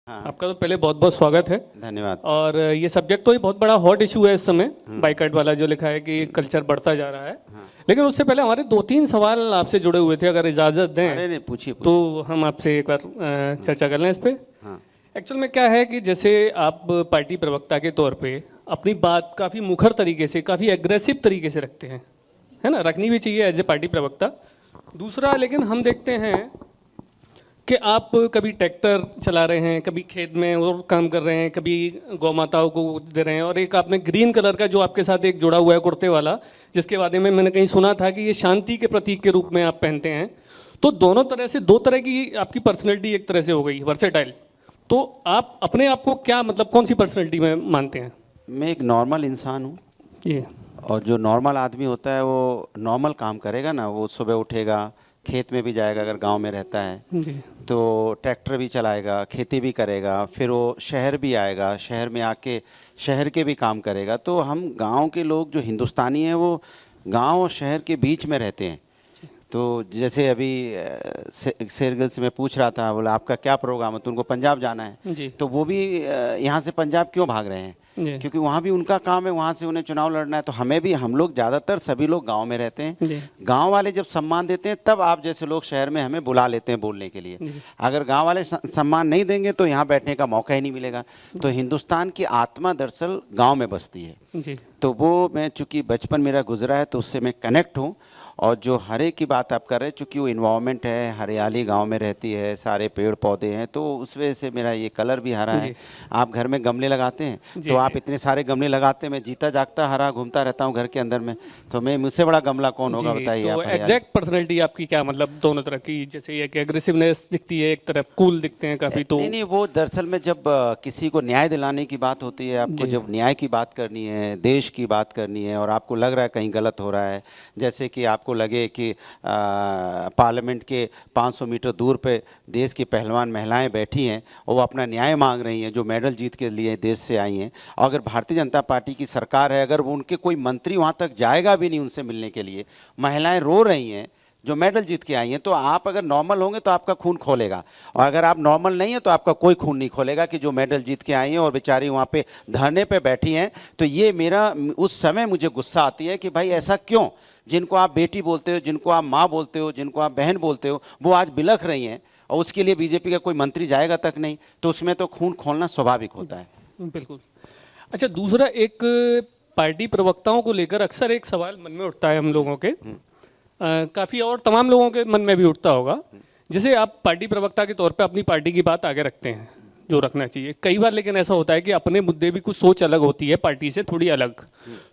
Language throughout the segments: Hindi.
हाँ। आपका तो पहले बहुत बहुत स्वागत है। धन्यवाद। और ये सब्जेक्ट तो ही बहुत बड़ा हॉट इशू है इस समय, बाइकआउट वाला जो लिखा है कि कल्चर बढ़ता जा रहा है। लेकिन उससे पहले हमारे 2-3 सवाल आपसे जुड़े हुए थे, अगर इजाज़त दें अरे नहीं, पूछिए तो हम आपसे एक बार चर्चा कर लें इस पे। हाँ। एक्चुअल में क्या है कि जैसे आप पार्टी प्रवक्ता के तौर पे अपनी बात काफ़ी मुखर तरीके से, काफ़ी एग्रेसिव तरीके से रखते हैं, है ना, रखनी भी चाहिए एज ए पार्टी प्रवक्ता। दूसरा, लेकिन हम देखते हैं कि आप कभी ट्रैक्टर चला रहे हैं, कभी खेत में और काम कर रहे हैं, कभी गौ माताओं को दे रहे हैं, और एक आपने ग्रीन कलर का जो आपके साथ एक जुड़ा हुआ है कुर्ते वाला, जिसके बारे में मैंने कहीं सुना था कि ये शांति के प्रतीक के रूप में आप पहनते हैं। तो दोनों तरह से, दो तरह की आपकी पर्सनैलिटी एक तरह से हो गई, वर्सेटाइल। तो आप अपने आप को क्या, मतलब कौन सी पर्सनैलिटी में मानते हैं? मैं एक नॉर्मल इंसान हूँ, ये और जो नॉर्मल आदमी होता है वो नॉर्मल काम करेगा ना। वो सुबह उठेगा, खेत में भी जाएगा अगर गांव में रहता है जी तो ट्रैक्टर भी चलाएगा, खेती भी करेगा, फिर वो शहर भी आएगा, शहर में आके शहर के भी काम करेगा। तो हम गांव के लोग जो हिंदुस्तानी हैं वो गांव और शहर के बीच में रहते हैं। तो जैसे अभी शेरगिल से मैं पूछ रहा था, बोला आपका क्या प्रोग्राम है, तो उनको पंजाब जाना है। जी तो वो भी यहाँ से पंजाब क्यों भाग रहे हैं? जी क्योंकि वहाँ भी उनका काम है, वहाँ से उन्हें चुनाव लड़ना है। तो हमें भी, हम लोग ज़्यादातर सभी लोग गांव में रहते हैं। जी गांव वाले जब सम्मान देते हैं तब आप जैसे लोग शहर में हमें बुला लेते हैं बोलने के लिए। जी अगर गांव वाले सम्मान नहीं देंगे तो यहाँ बैठने का मौका ही नहीं मिलेगा। तो हिंदुस्तान की आत्मा दरअसल गांव में बसती है। जी तो वो, मैं चूँकि बचपन मेरा गुजरा है तो उससे मैं कनेक्ट हूँ। और जो हरे की बात आप कर रहे हैं, चूँकि वो इन्वायरमेंट है, हरियाली गांव में रहती है, सारे पेड़ पौधे हैं, तो उस वजह से मेरा ये कलर भी हरा है। जी। आप घर में गमले लगाते हैं जी, तो आप जी। इतने सारे गमले लगाते हैं, मैं जीता जागता हरा घूमता रहता हूँ घर के अंदर में। तो मैं, मुझसे बड़ा गमला कौन होगा जी, बताइए तो आप। हरियाली। एग्जैक्ट पर्सनैलिटी आपकी क्या, मतलब दोनों तरह की, जैसे एक एग्रेसिवनेस दिखती है, एक तरफ कूल दिखते हैं काफी। तो नहीं नहीं, वो दरअसल में जब किसी को न्याय दिलाने की बात होती है, आपको जी। जब न्याय की बात करनी है, देश की बात करनी है, और आपको लग रहा है कहीं गलत हो रहा है, जैसे कि आपको लगे कि पार्लियामेंट के 500 मीटर दूर पे देश की पहलवान महिलाएं बैठी हैं और वो अपना न्याय मांग रही हैं, जो मेडल जीत के लिए देश से आई हैं। और अगर भारतीय जनता पार्टी की सरकार है, अगर वो उनके कोई मंत्री वहाँ तक जाएगा भी नहीं उनसे मिलने के लिए, महिलाएं रो रही हैं जो मेडल जीत के आई हैं, तो आप अगर नॉर्मल होंगे तो आपका खून खोलेगा, और अगर आप नॉर्मल नहीं है तो आपका कोई खून नहीं खोलेगा कि जो मेडल जीत के आई हैं और बेचारी वहाँ पे धरने पे बैठी हैं। तो ये मेरा, उस समय मुझे गुस्सा आती है कि भाई ऐसा क्यों, जिनको आप बेटी बोलते हो, जिनको आप माँ बोलते हो, जिनको आप बहन बोलते हो, वो आज बिलख रही हैं और उसके लिए बीजेपी का कोई मंत्री जाएगा तक नहीं। तो उसमें तो खून खोलना स्वाभाविक होता है। बिल्कुल। अच्छा, दूसरा, एक पार्टी प्रवक्ताओं को लेकर अक्सर एक सवाल मन में उठता है हम लोगों के, काफी, और तमाम लोगों के मन में भी उठता होगा। जैसे आप पार्टी प्रवक्ता के तौर पे अपनी पार्टी की बात आगे रखते हैं, जो रखना चाहिए कई बार, लेकिन ऐसा होता है कि अपने मुद्दे भी कुछ सोच अलग होती है, पार्टी से थोड़ी अलग।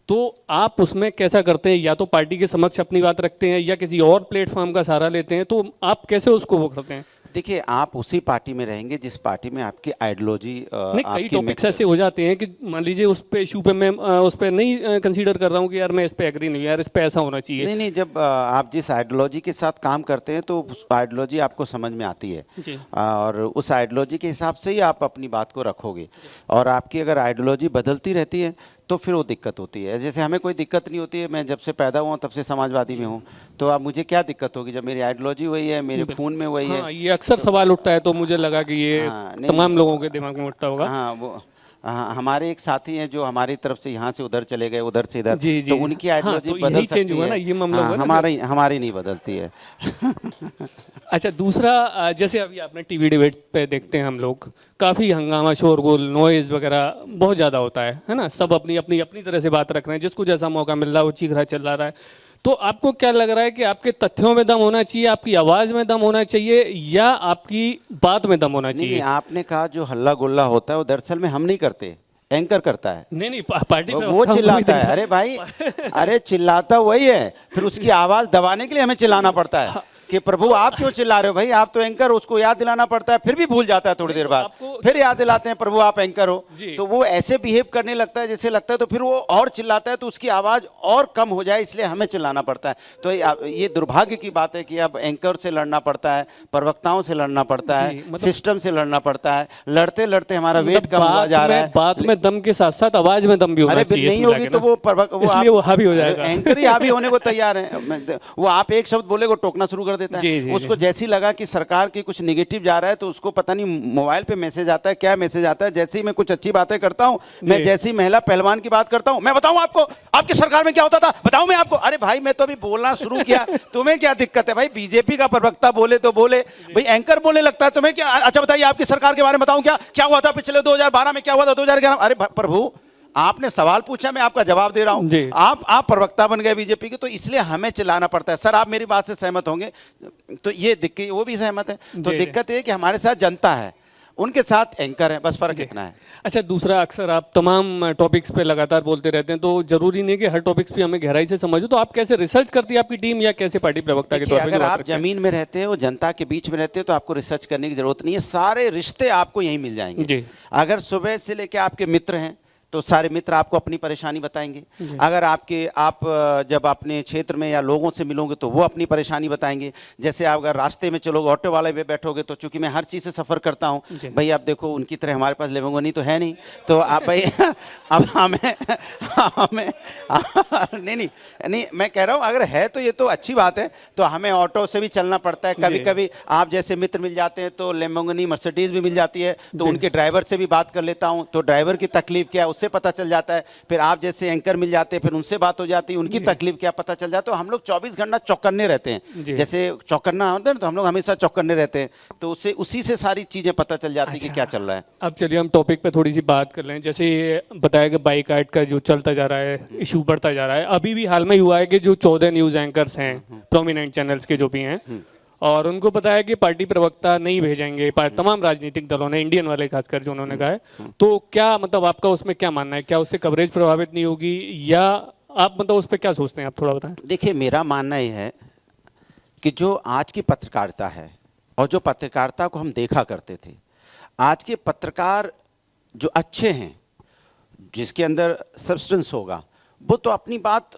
तो आप उसमें कैसा करते हैं? या तो पार्टी के समक्ष अपनी बात रखते हैं या किसी और प्लेटफॉर्म का सहारा लेते हैं? तो आप कैसे उसको वो करते हैं? देखिए, आप उसी पार्टी में रहेंगे जिस पार्टी में आपकी आइडियोलॉजी, नहीं, कई टॉपिक्स ऐसे हो जाते हैं कि मान लीजिए उस पे इशू पे मैं उस पे नहीं कंसीडर कर रहा हूँ कि यार मैं इस पे एग्री नहीं हूँ, यार इस पे ऐसा होना चाहिए। नहीं नहीं, जब आप जिस आइडियोलॉजी के साथ काम करते हैं तो उस आइडियोलॉजी आपको समझ में आती है, जी और उस आइडियोलॉजी के हिसाब से ही आप अपनी बात को रखोगे। और आपकी अगर आइडियोलॉजी बदलती रहती है तो फिर वो दिक्कत होती है। जैसे हमें कोई दिक्कत नहीं होती है, मैं जब से पैदा हुआ तब से समाजवादी में हूँ, तो अब मुझे क्या दिक्कत होगी जब मेरी आइडियोलॉजी वही है, मेरे खून में वही है। हाँ, ये अक्सर सवाल उठता है, तो मुझे लगा कि ये हाँ, नहीं, तमाम लोगों के दिमाग में उठता होगा। हाँ, वो, हाँ, हमारे एक साथी हैं जो हमारी तरफ से यहाँ से उधर चले गए, उधर से इधर, जी जी, तो उनकी हाँ, आइडियोलॉजी तो बदल यही चेंज सकती हुआ ना, है। ये मामला हाँ, हुआ ना। हमारी नहीं बदलती है। अच्छा, दूसरा, जैसे अभी आपने टीवी डिबेट पे देखते हैं हम लोग, काफ़ी हंगामा, शोरगुल, नॉइज़ वगैरह बहुत ज़्यादा होता है ना। सब अपनी अपनी अपनी तरह से बात रख रहे हैं, जिसको जैसा मौका मिल रहा है वो चीख रहा, चल रहा है। तो आपको क्या लग रहा है कि आपके तथ्यों में दम होना चाहिए, आपकी आवाज़ में दम होना चाहिए, या आपकी बात में दम होना नहीं, चाहिए? आपने कहा जो हल्ला गुल्ला होता है वो दरअसल में हम नहीं करते, एंकर करता है। नहीं नहीं, पार्टी पे वो चिल्लाता है। अरे भाई, अरे चिल्लाता वही है, फिर उसकी आवाज दबाने के लिए हमें चिल्लाना पड़ता है कि प्रभु आप क्यों चिल्ला रहे हो भाई, आप तो एंकर, उसको याद दिलाना पड़ता है, फिर भी भूल जाता है थोड़ी देर बाद, फिर याद दिलाते हैं प्रभु आप एंकर हो। तो वो ऐसे बिहेव करने लगता है जैसे लगता है, तो फिर वो और चिल्लाता है तो उसकी आवाज और कम हो जाए, इसलिए हमें चिल्लाना पड़ता है। तो ये दुर्भाग्य की बात है कि अब एंकर से लड़ना पड़ता है, प्रवक्ताओं से लड़ना पड़ता है, सिस्टम से लड़ना पड़ता है। लड़ते लड़ते हमारा वेट कम हुआ जा रहा है। बात में दम के साथ साथ आवाज में दम भी होना चाहिए। नहीं होगी तो वो हावी हो जाएगा। एंकर ही हावी होने को तैयार है। वो आप एक शब्द बोले वो टोकना शुरू कर देता जी, है। जी, उसको जैसी लगा कि सरकार की कुछ निगेटिव जा रहा है तो उसको पता नहीं मोबाइल पे मैसेज आता है, क्या मैसेज आता है। जैसे ही मैं कुछ अच्छी बातें करता हूँ, मैं जैसी महिला पहलवान की बात करता हूँ, मैं बताऊँ आपको आपकी सरकार में क्या होता था, बताऊँ मैं आपको। अरे भाई मैं तो अभी बोलना शुरू किया, तुम्हें क्या दिक्कत है भाई? बीजेपी का प्रवक्ता बोले तो बोले भाई, एंकर बोलने लगता है, तुम्हें क्या? अच्छा बताइए आपकी सरकार के बारे में बताऊं, क्या क्या हुआ था पिछले 2012 में, क्या हुआ था 2011? अरे प्रभु, आपने सवाल पूछा, मैं आपका जवाब दे रहा हूं। आप प्रवक्ता बन गए बीजेपी के, तो इसलिए हमें चिल्लाना पड़ता है। सर आप मेरी बात से सहमत होंगे, तो ये दिक्कत, वो भी सहमत है। तो दिक्कत ये है कि हमारे साथ जनता है, उनके साथ एंकर है, बस फर्क इतना है। अच्छा, दूसरा, अक्सर आप तमाम टॉपिक्स पे लगातार बोलते रहते हैं, तो जरूरी नहीं कि हर टॉपिक्स पे हमें गहराई से समझो, तो आप कैसे रिसर्च करती है आपकी टीम, या कैसे पार्टी प्रवक्ता के तौर पे? अगर आप जमीन में रहते हो, जनता के बीच में रहते हो, तो आपको रिसर्च करने की जरूरत नहीं है। सारे रिश्ते आपको यहीं मिल जाएंगे। अगर सुबह से लेकर आपके मित्र हैं तो सारे मित्र आपको अपनी परेशानी बताएंगे। अगर आप जब अपने क्षेत्र में या लोगों से मिलोगे तो वो अपनी परेशानी बताएंगे। जैसे आप अगर रास्ते में चलोगे, ऑटो वाले पे बैठोगे, तो चूंकि मैं हर चीज़ से सफ़र करता हूँ भाई, आप देखो उनकी तरह हमारे पास लेमोंगनी तो है नहीं, तो आप भाई अब हमें नहीं, मैं कह रहा हूँ अगर है तो ये तो अच्छी बात है। तो हमें ऑटो से भी चलना पड़ता है, कभी कभी आप जैसे मित्र मिल जाते हैं तो लेमोंगनी मर्सिडीज भी मिल जाती है, तो उनके ड्राइवर से भी बात कर लेता हूँ, तो ड्राइवर की तकलीफ क्या है उससे पता चल जाता है। फिर आप जैसे एंकर मिल जाते हैं, फिर उनसे बात हो जाती है, उनकी तकलीफ क्या पता चल जाता है। तो हम लोग 24 घंटा चौकन्ने रहते हैं। जैसे चौकन्ना होता है ना, तो हम लोग हमेशा चौकन्ने रहते हैं, तो उससे उसी से सारी चीजें पता चल जाती है कि क्या चल रहा है। अब चलिए हम टॉपिक पे थोड़ी सी बात कर लें। जैसे ये बताया कि बाइकाट का जो चलता जा रहा है, इशू बढ़ता जा रहा है, अभी भी हाल में हुआ है कि जो 14 न्यूज एंकर्स हैं प्रोमिनेंट चैनल्स के जो भी हैं, और उनको पता है कि पार्टी प्रवक्ता नहीं भेजेंगे, तमाम राजनीतिक दलों ने, इंडियन वाले खासकर जो उन्होंने कहा है, तो क्या मतलब आपका उसमें क्या मानना है? क्या उससे कवरेज प्रभावित नहीं होगी, या आप मतलब उस पर क्या सोचते हैं, आप थोड़ा बताएं। देखिए मेरा मानना यह है कि जो आज की पत्रकारिता है और जो पत्रकारिता को हम देखा करते थे, आज के पत्रकार जो अच्छे हैं, जिसके अंदर सब्सटेंस होगा, वो तो अपनी बात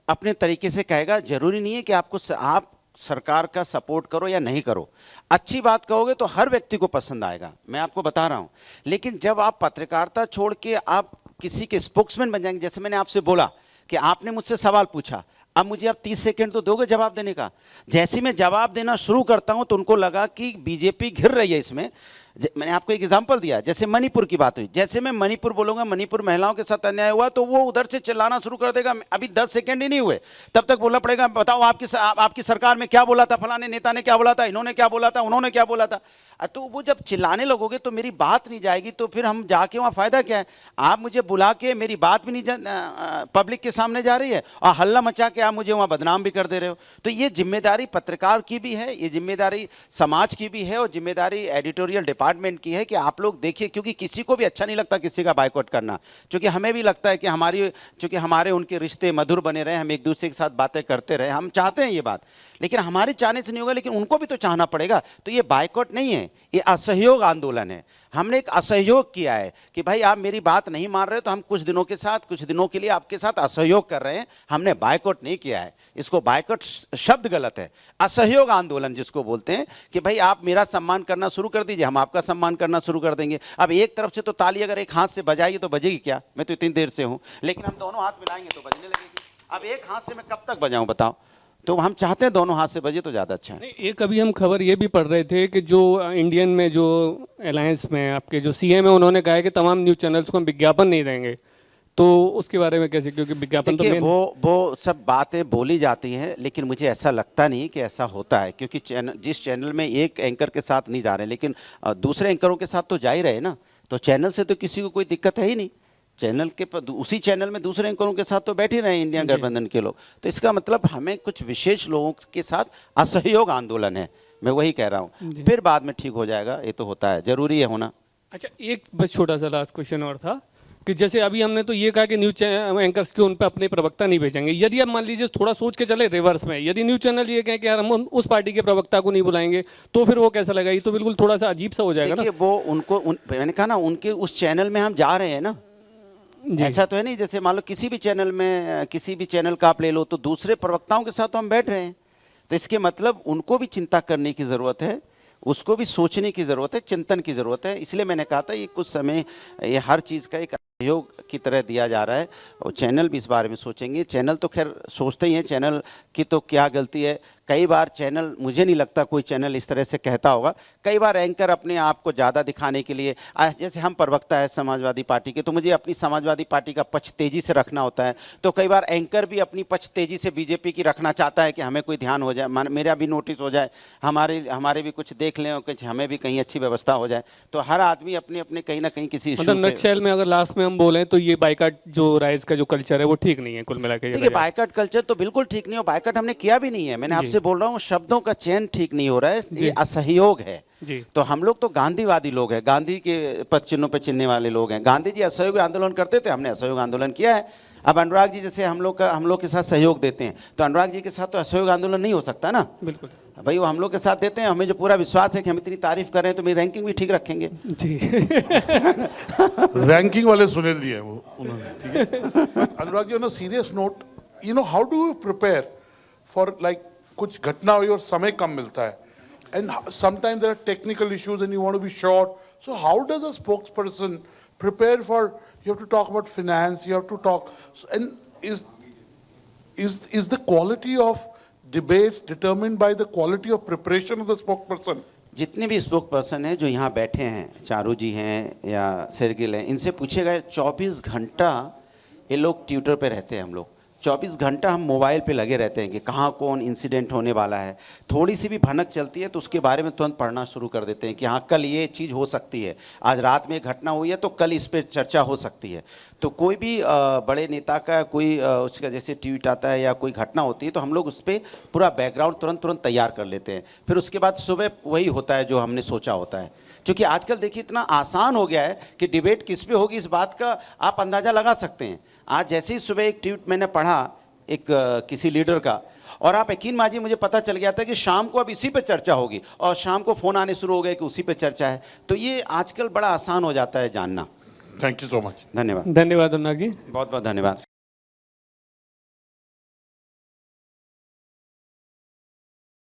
अपने तरीके से कहेगा। जरूरी नहीं है कि आप सरकार का सपोर्ट करो या नहीं करो, अच्छी बात कहोगे तो हर व्यक्ति को पसंद आएगा, मैं आपको बता रहा हूं। लेकिन जब आप पत्रकारिता छोड़ के आप किसी के स्पोक्समैन बन जाएंगे, जैसे मैंने आपसे बोला कि आपने मुझसे सवाल पूछा, अब मुझे आप 30 सेकंड तो दोगे जवाब देने का। जैसे मैं जवाब देना शुरू करता हूं तो उनको लगा कि बीजेपी घिर रही है इसमें। मैंने आपको एक एग्जांपल दिया, जैसे मणिपुर की बात हुई, जैसे मैं मणिपुर बोलूंगा, मणिपुर महिलाओं के साथ अन्याय हुआ, तो वो उधर से चिल्लाना शुरू कर देगा। अभी 10 सेकंड ही नहीं हुए, तब तक बोलना पड़ेगा बताओ आपकी सरकार में क्या बोला था, फलाने नेता ने क्या बोला था, इन्होंने क्या बोला था, उन्होंने क्या बोला था। तो वो जब चिल्लाने लगोगे तो मेरी बात नहीं जाएगी, तो फिर हम जाके वहाँ फायदा क्या है? आप मुझे बुला के मेरी बात भी नहीं पब्लिक के सामने जा रही है, और हल्ला मचा के आप मुझे वहाँ बदनाम भी कर दे रहे हो। तो ये जिम्मेदारी पत्रकार की भी है, ये जिम्मेदारी समाज की भी है, और जिम्मेदारी एडिटोरियल डिपार्टमेंट की है कि आप लोग देखिए, क्योंकि किसी को भी अच्छा नहीं लगता किसी का बायकॉट करना, क्योंकि हमें भी लगता है कि चूंकि हमारे उनके रिश्ते मधुर बने रहे, हम एक दूसरे के साथ बातें करते रहे, हम चाहते हैं ये बात, लेकिन हमारे चाहने से नहीं होगा, लेकिन उनको भी तो चाहना पड़ेगा। तो ये बायकॉट नहीं है, ये असहयोग आंदोलन है। हमने एक असहयोग किया है कि भाई आप मेरी बात नहीं मान रहे, तो हम कुछ दिनों के लिए आपके साथ असहयोग कर रहे हैं, हमने बायकॉट नहीं किया है। इसको बायकॉट शब्द गलत है, असहयोग आंदोलन जिसको बोलते हैं कि भाई आप मेरा सम्मान करना शुरू कर दीजिए, हम आपका सम्मान करना शुरू कर देंगे। अब एक तरफ से तो ताली अगर एक हाथ से बजाइए तो बजेगी क्या? मैं तो इतनी देर से हूं, लेकिन हम दोनों हाथ मिलाएंगे तो बजने लगेगी। अब एक हाथ से मैं कब तक बजाऊं बताओ? तो हम चाहते हैं दोनों हाथ से बजे तो ज़्यादा अच्छा है। एक अभी हम खबर ये भी पढ़ रहे थे कि जो इंडियन में जो अलायंस में आपके जो सीएम है, उन्होंने कहा है कि तमाम न्यूज़ चैनल्स को हम विज्ञापन नहीं देंगे, तो उसके बारे में कैसे? क्योंकि विज्ञापन तो वो सब बातें बोली जाती हैं, लेकिन मुझे ऐसा लगता नहीं कि ऐसा होता है, क्योंकि जिस चैनल में एक एंकर के साथ नहीं जा रहे, लेकिन दूसरे एंकरों के साथ तो जा ही रहे ना, तो चैनल से तो किसी को कोई दिक्कत है ही नहीं। चैनल के उसी चैनल में दूसरे एंकरों के साथ तो बैठ ही रहे हैं इंडिया गठबंधन के लोग। तो इसका मतलब हमें कुछ विशेष लोगों के साथ असहयोग आंदोलन है, मैं वही कह रहा हूँ। फिर बाद में ठीक हो जाएगा, ये तो होता है, जरूरी है होना। अच्छा, एक बस छोटा सा लास्ट क्वेश्चन और था कि जैसे अभी हमने तो ये कहा कि न्यूज एंकर्स के उन पे अपने प्रवक्ता नहीं भेजेंगे, यदि आप मान लीजिए थोड़ा सोच के चले रिवर्स में, यदि न्यूज चैनल ये कहें कि यार हम उस पार्टी के प्रवक्ता को नहीं बुलाएंगे, तो फिर वो कैसा लगेगा? ये तो बिल्कुल थोड़ा सा अजीब सा हो जाएगा ना। वो मैंने कहा ना, उनके उस चैनल में हम जा रहे हैं ना, ऐसा तो है नहीं जैसे मान लो किसी भी चैनल का आप ले लो, तो दूसरे प्रवक्ताओं के साथ तो हम बैठ रहे हैं। तो इसके मतलब उनको भी चिंता करने की ज़रूरत है, उसको भी सोचने की ज़रूरत है, चिंतन की ज़रूरत है। इसलिए मैंने कहा था ये कुछ समय ये हर चीज़ का एक सहयोग की तरह दिया जा रहा है, और चैनल भी इस बारे में सोचेंगे। चैनल तो खैर सोचते ही हैं, चैनल की तो क्या गलती है, कई बार चैनल, मुझे नहीं लगता कोई चैनल इस तरह से कहता होगा, कई बार एंकर अपने आप को ज़्यादा दिखाने के लिए, जैसे हम प्रवक्ता है समाजवादी पार्टी के, तो मुझे अपनी समाजवादी पार्टी का पक्ष तेजी से रखना होता है, तो कई बार एंकर भी अपनी पक्ष तेजी से बीजेपी की रखना चाहता है कि हमें कोई ध्यान हो जाए, मेरा भी नोटिस हो जाए, हमारे भी कुछ देख लें और कुछ हमें भी कहीं अच्छी व्यवस्था हो जाए। तो हर आदमी अपने अपने कहीं ना कहीं किसी मतलब नटशेल में अगर लास्ट में हम बोलें तो ये बाइकाट जो राइज का जो कल्चर है वो ठीक नहीं है कुल मिला के। देखिए, बाइकाट कल्चर तो बिल्कुल ठीक नहीं हो, बाइकाट हमने किया भी नहीं है, मैंने आपसे बोल रहा हूँ शब्दों का चयन ठीक नहीं हो रहा है, ये असहयोग है जी। तो हम लोग तो गांधीवादी लोग हैं, गांधी के पद चिन्हों पे चिन्हने वाले लोग हैं। गांधी जी असहयोग आंदोलन करते थे, हमने असहयोग आंदोलन किया है। अब अनुराग जी जैसे हम लोग के साथ सहयोग देते हैं, तो अनुराग जी के साथ तो असहयोग आंदोलन नहीं हो सकता ना। बिल्कुल भाई, वो हम लोग के साथ देते हैं, हमें जो पूरा विश्वास है कि हम इतनी तारीफ कर रहे हैं तो मेरी रैंकिंग भी ठीक रखेंगे जी। रैंकिंग वाले सुनील जी हैं वो, उन्होंने, ठीक है। Anurag ji, on a serious note, you know, how do you prepare for like कुछ घटना हुई और समय कम मिलता है, and sometimes there are technical issues and you want to be sure, so how does a spokesperson prepare for, you have to talk about finance, you have to talk, and is the quality of debates determined by the quality of preparation of the spokesperson? जितने भी स्पोक पर्सन हैं जो यहाँ बैठे हैं, चारू जी हैं या सिरगिल हैं, इनसे पूछेगा 24 घंटा ये लोग ट्विटर पे रहते हैं, हम लोग 24 घंटा हम मोबाइल पे लगे रहते हैं कि कहाँ कौन इंसिडेंट होने वाला है, थोड़ी सी भी भनक चलती है तो उसके बारे में तुरंत पढ़ना शुरू कर देते हैं कि हाँ कल ये चीज़ हो सकती है, आज रात में घटना हुई है तो कल इस पर चर्चा हो सकती है। तो कोई भी बड़े नेता का कोई उसका जैसे ट्वीट आता है या कोई घटना होती है तो हम लोग उस पर पूरा बैकग्राउंड तुरंत तैयार कर लेते हैं, फिर उसके बाद सुबह वही होता है जो हमने सोचा होता है। क्योंकि आजकल देखिए इतना आसान हो गया है कि डिबेट किस पे होगी इस बात का आप अंदाज़ा लगा सकते हैं। आज जैसे ही सुबह एक ट्वीट मैंने पढ़ा एक किसी लीडर का, और आप यकीन मानिए मुझे पता चल गया था कि शाम को अब इसी पे चर्चा होगी, और शाम को फ़ोन आने शुरू हो गए कि उसी पे चर्चा है। तो ये आजकल बड़ा आसान हो जाता है जानना। Thank you so much. धन्यवाद। धन्यवाद अनुराग जी। बहुत बहुत धन्यवाद।